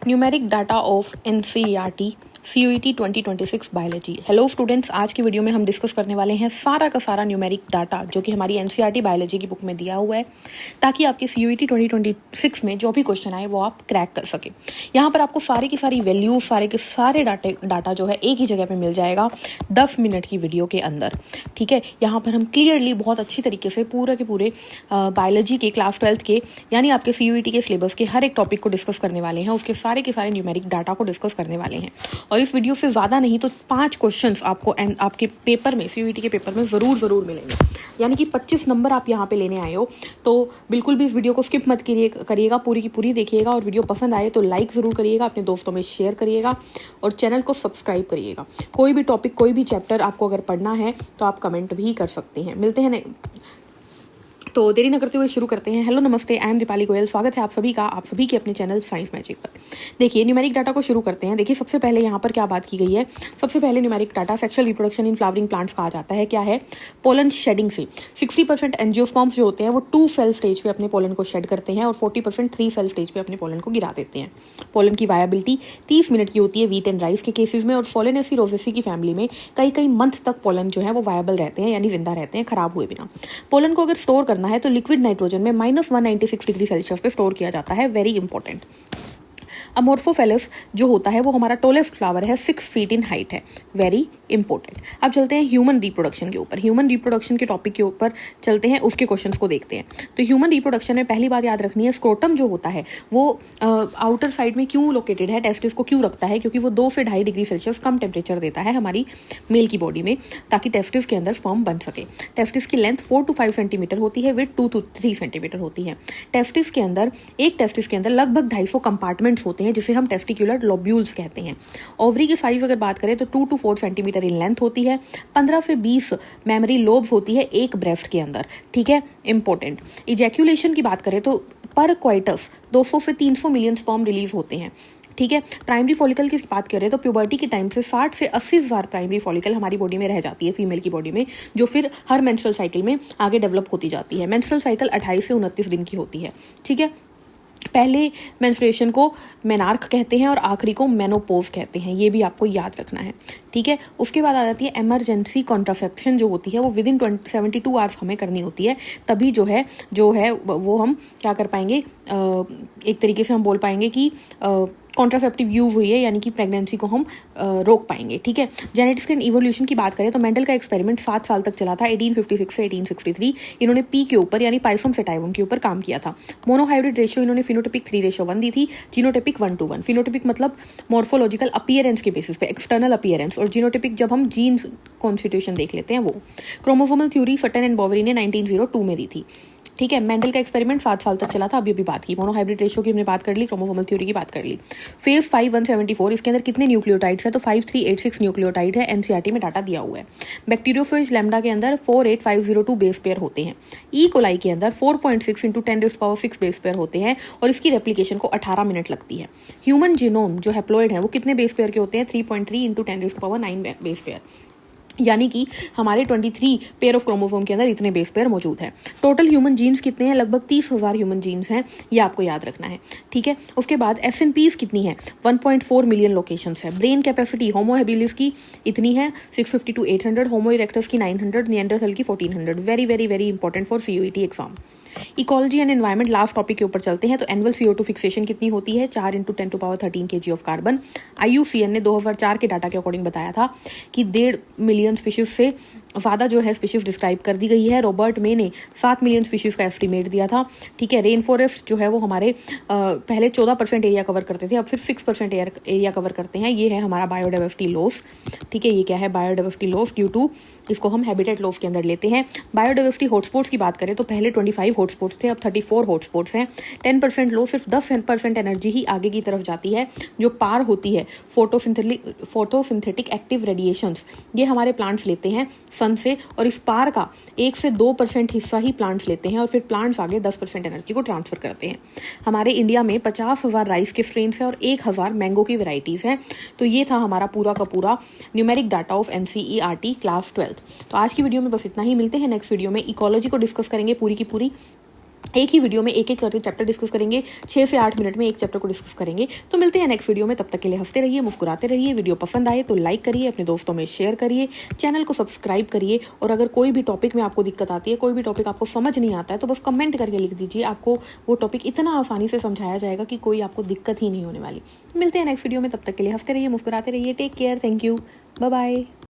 Numeric data of NCERT CUET 2026 biology. Hello students, आज की video में हम डिस्कस करने वाले हैं सारा का सारा न्यूमेरिक डाटा जो कि हमारी एनसीईआरटी बायोलॉजी की बुक में दिया हुआ है, ताकि आपके CUET 2026 में जो भी क्वेश्चन आए वो आप क्रैक कर सके। यहाँ पर आपको सारी की सारी वैल्यूज, सारे के सारे डाटा जो है एक ही जगह पे मिल जाएगा 10 मिनट की वीडियो के अंदर। ठीक है, यहाँ पर हम क्लियरली बहुत अच्छी तरीके से पूरे के पूरे बायोलॉजी के क्लास 12 के यानी आपके CUET के सिलेबस के हर एक टॉपिक को डिस्कस करने वाले हैं, उसके सारे के सारे न्यूमेरिक डाटा को डिस्कस करने वाले हैं। और इस वीडियो से ज़्यादा नहीं तो 5 क्वेश्चंस आपको आपके पेपर में, CUET के पेपर में ज़रूर मिलेंगे। यानी कि 25 नंबर आप यहाँ पे लेने आए हो, तो बिल्कुल भी इस वीडियो को स्किप मत करिएगा, पूरी की पूरी देखिएगा। और वीडियो पसंद आए तो लाइक ज़रूर करिएगा, अपने दोस्तों में शेयर करिएगा और चैनल को सब्सक्राइब करिएगा। कोई भी टॉपिक, कोई भी चैप्टर आपको अगर पढ़ना है तो आप कमेंट भी कर सकते हैं। मिलते हैं तो देरी न करते हुए शुरू करते हैं। हेलो नमस्ते, आई एम दीपाली गोयल। स्वागत है आप सभी का, आप सभी के अपने चैनल साइंस मैजिक पर। देखिए, न्यूमेरिक डाटा को शुरू करते हैं। देखिए, सबसे पहले यहाँ पर क्या बात की गई है। सबसे पहले numeric data sexual reproduction in flowering plants कहा जाता है। क्या है? पोलन शेडिंग से 60% एंजियोस्पर्म्स जो होते हैं वो 2 सेल स्टेज पे अपने पोलन को शेड करते हैं और 40% 3 सेल स्टेज पे अपने पोलन को गिरा देते हैं। पोलन की वायबिलिटी 30 मिनट की होती है वीट एंड राइस के केसेस में, और सोलेनेसी रोसेसी की फैमिली में कई मंथ तक पोलन जो है वो वायबल रहते हैं, यानी जिंदा रहते हैं, खराब हुए बिना। पोलन को अगर स्टोर करना है तो लिक्विड नाइट्रोजन में -196 डिग्री सेल्सियस पे स्टोर किया जाता है। Very important. अमोर्फोफेलस जो होता है वो हमारा टोलेस्ट फ्लावर है, 6 फीट इन हाइट है। Very important. अब चलते हैं ह्यूमन रिप्रोडक्शन के ऊपर। ह्यूमन रिप्रोडक्शन के टॉपिक के ऊपर चलते हैं, उसके क्वेश्चंस को देखते हैं। तो ह्यूमन रिप्रोडक्शन में पहली बात याद रखनी है, स्क्रोटम जो होता है वो आउटर साइड में क्यों लोकेटेड है, टेस्टिस को क्यों रखता है? क्योंकि वो 2 से 2.5 डिग्री सेल्सियस कम टेम्परेचर देता है हमारी मेल की बॉडी में, ताकि टेस्टिस के अंदर स्पर्म बन सके। टेस्टिस की लेंथ 4 to 5 सेंटीमीटर होती है, विड्थ 2 to 3 सेंटीमीटर होती है। टेस्टिस के अंदर लगभग 250 कंपार्टमेंट्स होते हैं, जिसे हम टेस्टिकुलर लोब्यूल्स कहते हैं। ओवरी की साइज अगर बात करें तो 2 to 4 सेंटीमीटर इन लेंथ होती है। 15 से 20 मेमोरी लोब्स होती है एक ब्रेस्ट के अंदर। ठीक है, इंपॉर्टेंट। इजैक्यूलेशन की बात करें तो पर क्वाइटस 200 से 300 मिलियन स्पर्म रिलीज होते हैं। ठीक है, प्राइमरी फॉलिकल की बात करें तो प्यूबर्टी के टाइम से 60 से 80 हजार प्राइमरी फॉलिकल हमारी बॉडी में रह जाती है, फीमेल की बॉडी में, जो फिर हर मेंस्ट्रुअल साइकिल में आगे डेवलप होती जाती है। मेंस्ट्रुअल साइकिल 28 से 29 दिन की होती है। ठीक है, पहले मेंस्ट्रुएशन को मेनार्क कहते हैं और आखिरी को मेनोपोज कहते हैं, ये भी आपको याद रखना है। ठीक है, उसके बाद आ जाती है इमरजेंसी कॉन्ट्रासेप्शन जो होती है वो विदिन 72 आवर्स हमें करनी होती है, तभी जो है वो हम क्या कर पाएंगे, एक तरीके से हम बोल पाएंगे कि कॉन्ट्रासेप्टिव यूज हुई है, यानी कि प्रेगनेंसी को हम रोक पाएंगे। ठीक है, जेनेटिक्स एंड इवोल्यूशन की बात करें तो मेंडल का एक्सपेरिमेंट 7 साल तक चला था, 1856 से 1863। इन्होंने पी के ऊपर यानी पाइसम सेटाइवम के ऊपर काम किया था। मोनोहाइब्रिड रेशियो इन्होंने फिनोटिपिक 3:1 दी थी, जीनोटिपिक 1:1। फिनोटिपिक मतलब मॉर्फोलॉजिकल अपीयरेंस के बेसिस पे, एक्सटर्नल अपीयरेंस, और जीनोटिपिक जब हम जीन कॉन्स्टिट्यूशन देख लेते हैं वो। क्रोमोसोमल थ्योरी सटन एंड बॉवेरी ने 1902 में दी थी। ठीक है, मेंडल का एक्सपेरिमेंट 7 साल तक चला था, अभी बात की। मोनोहाइब्रिड रेशियो की हमने बात कर ली, क्रोमोसोमल थ्योरी की बात कर ली। फेज 5:174, इसके अंदर कितने न्यूक्लियोटाइड्स है तो 5386 न्यूक्लियोटाइड है, एनसीईआरटी में डाटा दिया हुआ है। बैक्टीरियोफेज लैम्डा के अंदर 48502 बेस पेयर होते हैं। ई कोलाई के अंदर 4.6 × 10⁻⁶ बेस पेयर होते हैं, और इसकी रेप्लिकेशन को 18 मिनट लगती है। ह्यूमन जीनोम जो हैप्लॉइड है वो कितने बेस पेयर के होते हैं? 3.3 × 10⁻9 बेस पेयर, यानी कि हमारे 23 पेयर ऑफ क्रोमोसोम के अंदर इतने बेस पेयर मौजूद हैं। टोटल ह्यूमन जीन्स कितने हैं? लगभग 30,000 ह्यूमन जीन्स हैं, ये आपको याद रखना है। ठीक है, उसके बाद SNPs कितनी है? 1.4 मिलियन लोकेशंस है। ब्रेन कैपेसिटी होमो हैबिलिस की इतनी है 650 to 800, होमो इरेक्टस की 900, निएंडरथल की 1400। Very important for CUET exam. Ecology and environment last topic के ऊपर चलते हैं। तो एनुअल CO2 फिक्सेशन कितनी होती है? 4 × 10⁻13 kg ऑफ कार्बन। IUCN ने 2004 के डाटा के अकॉर्डिंग बताया था कि 1.5 मिलियन स्पीशीज से ज़्यादा जो है स्पीशीज डिस्क्राइब कर दी गई है। रॉबर्ट मे ने 7 मिलियन स्पीशीज का एस्टिमेट दिया था। ठीक है, रेन फॉरेस्ट जो है वो हमारे पहले 14% एरिया कवर करते थे, अब सिर्फ 6% एरिया कवर करते हैं। ये है हमारा बायोडाइवर्सिटी लॉस। ठीक है, ये क्या है? बायोडाइवर्सिटी लॉस ड्यू टू, इसको हम हैबिटेट लॉस के अंदर लेते हैं। बायोडाइवर्सिटी हॉटस्पॉट्स की बात करें तो पहले 25 हॉटस्पॉट्स थे, अब 34 हॉटस्पॉट्स हैं। 10% लॉस, सिर्फ 10% एनर्जी ही आगे की तरफ जाती है जो पार होती है फोटोसिंथेटिक एक्टिव रेडिएशंस, ये हमारे प्लांट्स लेते हैं सन से, और इस पार का 1 से 2% हिस्सा ही प्लांट्स लेते हैं, और फिर प्लांट्स आगे 10% एनर्जी को ट्रांसफर करते हैं। हमारे इंडिया में 50,000 राइस के स्ट्रेन्स हैं और 1,000 मैंगो की वेराइटीज़ हैं। तो ये था हमारा पूरा का पूरा numeric data of NCERT class 12। तो आज की वीडियो में बस इतना ही, मिलते हैं नेक्स्ट वीडियो में। इकोलॉजी को डिस्कस करेंगे पूरी की पूरी, एक ही वीडियो में एक एक करके चैप्टर डिस्कस करेंगे, 6 से 8 मिनट में एक चैप्टर को डिस्कस करेंगे। तो मिलते हैं नेक्स्ट वीडियो में, तब तक के लिए हंसते रहिए, मुस्कुराते रहिए। वीडियो पसंद आए तो लाइक करिए, अपने दोस्तों में शेयर करिए, चैनल को सब्सक्राइब करिए। और अगर कोई भी टॉपिक में आपको दिक्कत आती है, कोई भी टॉपिक आपको समझ नहीं आता है, तो बस कमेंट करके लिख दीजिए, आपको वो टॉपिक इतना आसानी से समझाया जाएगा कि कोई आपको दिक्कत ही नहीं होने वाली। मिलते हैं नेक्स्ट वीडियो में, तब तक के लिए हंसते रहिए, मुस्कुराते रहिए। Take care, thank you, bye bye.